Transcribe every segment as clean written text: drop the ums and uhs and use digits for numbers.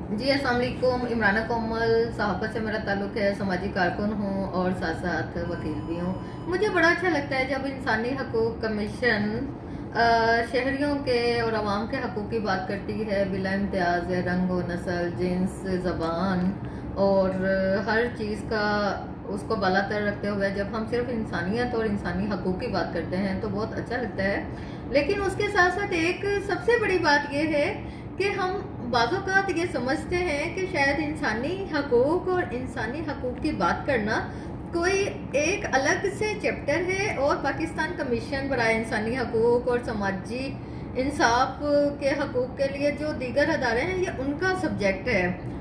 जी, अस्सलाम वालेकुम। इमराना कोमल साहबा से मेरा ताल्लुक़ है। समाजी कारकुन हूँ और साथ साथ वकील भी हूँ। मुझे बड़ा अच्छा लगता है जब इंसानी हकूक़ कमीशन शहरियों के और आवाम के हकूक़ की बात करती है, बिला इम्तियाज़ रंग व नस्ल, जिन्स, ज़बान और हर चीज़ का उसको बालातर रखते हुए जब हम सिर्फ इंसानियत और इंसानी हकूक़ की बात करते हैं तो बहुत अच्छा लगता है। लेकिन उसके साथ साथ एक सबसे बड़ी बात यह है कि हम बाज़-औक़ात ये समझते हैं कि शायद इंसानी हकूक़ और इंसानी हकूक़ की बात करना कोई एक अलग से चैप्टर है और पाकिस्तान कमीशन बराए इंसानी हकूक़ और समाजी इंसाफ के हकूक़ के लिए जो दीगर अदारे हैं ये उनका सब्जेक्ट है।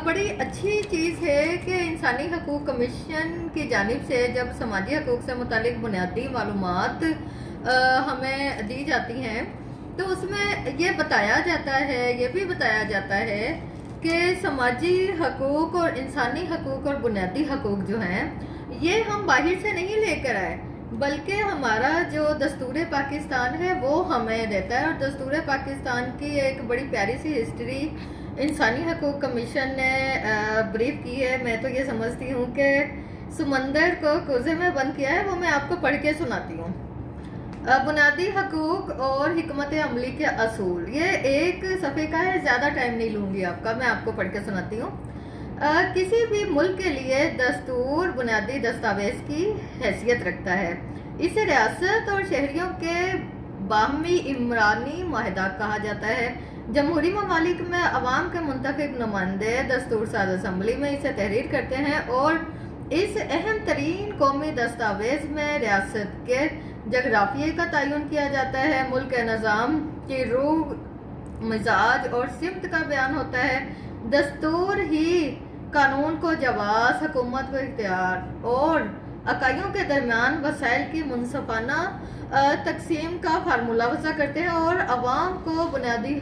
बड़ी अच्छी चीज़ है कि इंसानी हकूक़ कमीशन की जानिब से जब समाजी हकूक़ से मुतालिक बुनियादी मालूमात हमें दी जाती हैं तो उसमें ये बताया जाता है, ये भी बताया जाता है कि समाजी हकूक़ और इंसानी हकूक़ और बुनियादी हकूक़ जो हैं ये हम बाहर से नहीं लेकर आए, बल्कि हमारा जो दस्तूर पाकिस्तान है वो हमें देता है। और दस्तूर पाकिस्तान की एक बड़ी प्यारी सी हिस्ट्री इंसानी हकूक़ कमीशन ने ब्रीफ की है। मैं तो ये समझती हूँ कि समंदर को कोज़े में बंद किया है, वो मैं आपको पढ़ के सुनाती हूँ। बुनियादी हकूक़ और हिकमत अमली के असूल, ये एक सफ़े का है, ज़्यादा टाइम नहीं लूँगी आपका, मैं आपको पढ़ के सुनाती हूँ। किसी भी मुल्क के लिए दस्तूर बुनियादी दस्तावेज़ की हैसियत रखता है। इसे रियासत और शहरियों के बाहमी इमरानी माहिदा कहा जाता है। जमहूरी ममालिक में अवाम के मुंतखब नुमाइंदे दस्तूर साज असम्बली में इसे तहरीर करते हैं और इस अहम तरीन कौमी दस्तावेज़ में रियासत के जगराफिये का तयन किया जाता है, मुल्क के निज़ाम की रूह, मिजाज और सिमत का बयान होता है। दस्तूर ही कानून को जवाज़, हुकूमत को इख्तियार और अकाइयों के दरमियान वसाइल की मुनसफाना तकसीम का फार्मूला वज़ा करते हैं और अवाम को बुनियादी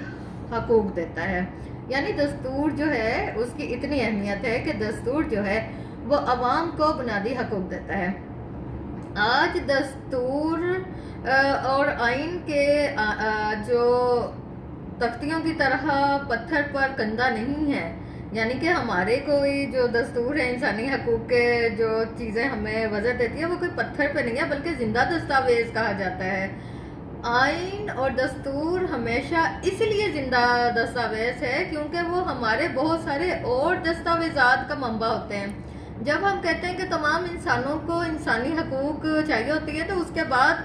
हकूक़ देता है। यानी दस्तूर जो है उसकी इतनी अहमियत है कि दस्तूर जो है वो अवाम को बुनियादी हकूक़ देता है। आज दस्तूर और आइन के जो तख्तियों की तरह पत्थर पर कंधा नहीं है, यानी कि हमारे कोई जो दस्तूर है इंसानी हकूक़ के जो चीज़ें हमें वजह देती है वो कोई पत्थर पे नहीं है बल्कि ज़िंदा दस्तावेज़ कहा जाता है। आइन और दस्तूर हमेशा इसलिए ज़िंदा दस्तावेज़ है क्योंकि वो हमारे बहुत सारे और दस्तावेज़ात का मंबा होते हैं। जब हम कहते हैं कि तमाम इंसानों को इंसानी हकूक़ चाहिए होती है तो उसके बाद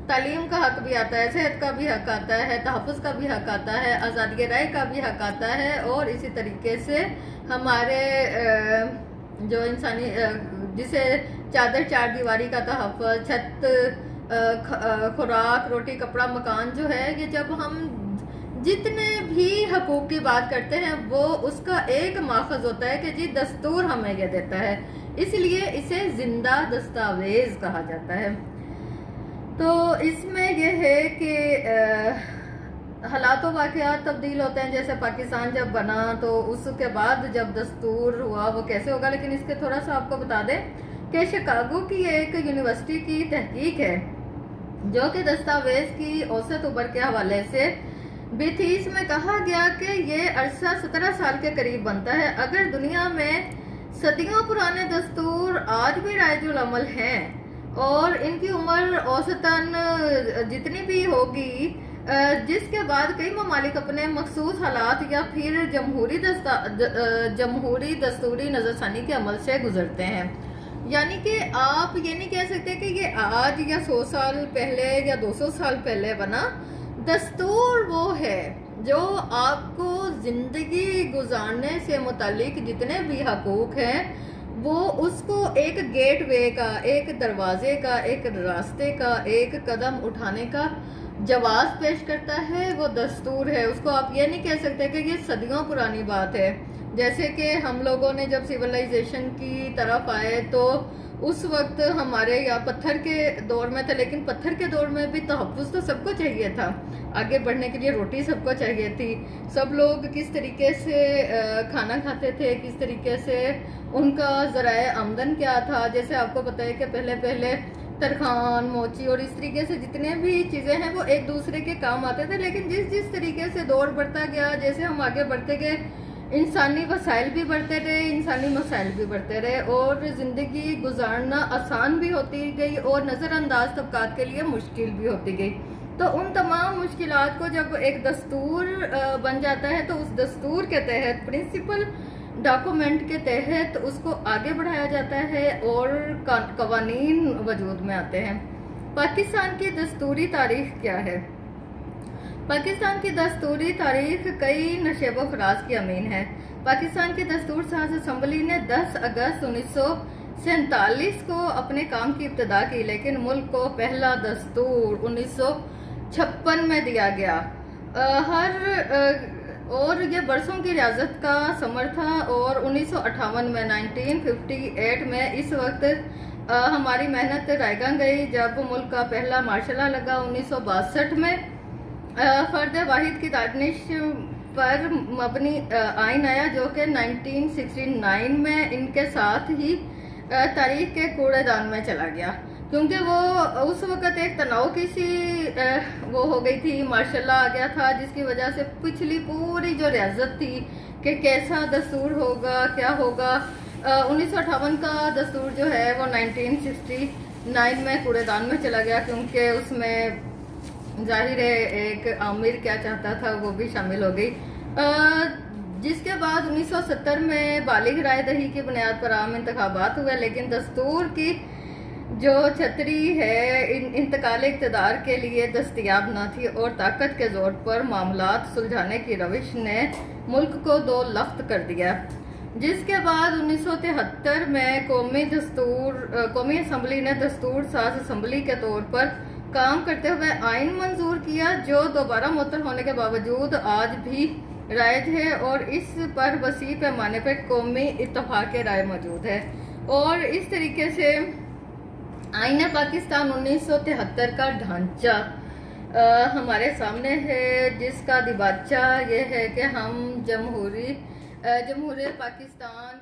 तालीम का हक भी आता है, सेहत का भी हक आता है, तहफ़्फ़ुज़ का भी हक आता है, आज़ादी राय का भी हक आता है और इसी तरीके से हमारे जो इंसानी जिसे चादर चार दीवारी का तहफ़्फ़ुज़, छत, खुराक, रोटी, कपड़ा, मकान जो है, ये जब हम जितने भी हकूक़ की बात करते हैं वो उसका एक माखज़ होता है कि जी दस्तूर हमें ये देता है, इसलिए इसे ज़िंदा दस्तावेज़ कहा जाता है। तो इसमें यह है कि हालात व वाक़यात तब्दील होते हैं। जैसे पाकिस्तान जब बना तो उसके बाद जब दस्तूर हुआ वो कैसे होगा, लेकिन इसके थोड़ा सा आपको बता दें कि शिकागो की एक यूनिवर्सिटी की तहकीक है जो कि दस्तावेज़ की औसत उम्र के हवाले से बेतीस में कहा गया कि ये अरसा 17 साल के करीब बनता है। अगर दुनिया में सदियों पुराने दस्तूर आज भी राइजुल अमल हैं और इनकी उम्र औसतन जितनी भी होगी, जिसके बाद कई ममालिक अपने मखसूस हालात या फिर जमहूरी दस्तूरी नज़रसानी के अमल से गुजरते हैं। यानी कि आप ये नहीं कह सकते कि ये आज या 100 साल पहले या 200 साल पहले बना। दस्तूर वो है जो आपको ज़िंदगी गुजारने से मुतालिक जितने भी हकूक़ हैं वो उसको एक गेटवे का, एक दरवाज़े का, एक रास्ते का, एक कदम उठाने का जवाज़ पेश करता है। वो दस्तूर है, उसको आप ये नहीं कह सकते कि ये सदियों पुरानी बात है। जैसे कि हम लोगों ने जब सिविलाइजेशन की तरफ आए तो उस वक्त हमारे यहाँ पत्थर के दौर में थे, लेकिन पत्थर के दौर में भी तहफ़्फ़ुज़ तो सबको चाहिए था, आगे बढ़ने के लिए रोटी सबको चाहिए थी। सब लोग किस तरीके से खाना खाते थे, किस तरीके से उनका ज़राए आमदन क्या था। जैसे आपको पता है कि पहले तरखान, मोची और इस तरीके से जितने भी चीज़ें हैं वो एक दूसरे के काम आते थे। लेकिन जिस जिस तरीके से दौर बढ़ता गया, जैसे हम आगे बढ़ते गए, इंसानी वसाइल भी बढ़ते रहे, इंसानी मसाइल भी बढ़ते रहे और ज़िंदगी गुजारना आसान भी होती गई और नज़रअंदाज तबकात के लिए मुश्किल भी होती गई। तो उन तमाम मुश्किलात को जब एक दस्तूर बन जाता है तो उस दस्तूर के तहत, प्रिंसिपल डॉक्यूमेंट के तहत उसको आगे बढ़ाया जाता है और कवानीन वजूद में आते हैं। पाकिस्तान की दस्तूरी तारीख क्या है? पाकिस्तान की दस्तूरी तारीख कई नशेब व फराज की अमीन है। पाकिस्तान की दस्तूर साज असम्बली ने 10 अगस्त 1947 को अपने काम की इब्तदा की, लेकिन मुल्क को पहला दस्तूर 1956 में दिया गया। और ये बरसों की रियासत का समर था और 1958 में 1958 में इस वक्त हमारी मेहनत रायगा गई जब मुल्क का पहला मार्शल लॉ लगा। 1962 में फर्द वाहिद की दानिश पर मबनी आइन आया जो कि 1969 में इनके साथ ही तारीख के कूड़ेदान में चला गया, क्योंकि वो उस वक़्त एक तनाव की सी वो हो गई थी, मार्शल लॉ आ गया था, जिसकी वजह से पिछली पूरी जो रियासत थी कि कैसा दस्तूर होगा, क्या होगा। 1958 का दस्तूर जो है वो 1969 में कूड़ेदान में चला गया, क्योंकि उसमें जाहिर है एक आमिर क्या चाहता था वो भी शामिल हो गई। जिसके बाद 1970 में बालिग राय दही की बुनियाद पर आम इंतखाबात हुए, लेकिन दस्तूर की जो छतरी है इंतकाल इक़्तिदार के लिए दस्तयाब न थी और ताकत के जोर पर मामलात सुलझाने की रविश ने मुल्क को दो लख्त कर दिया। जिसके बाद 1973 में कौमी असम्बली ने दस्तूर साज असम्बली के तौर पर काम करते हुए आइन मंजूर किया, जो दोबारा मुअत्तल होने के बावजूद आज भी राइज है और इस पर वसी पैमाने पर कौमी इत्तफाक राय मौजूद है। और इस तरीके से आइन पाकिस्तान 1973 का ढांचा हमारे सामने है, जिसका दिबाचा ये है कि हम जमहूरी पाकिस्तान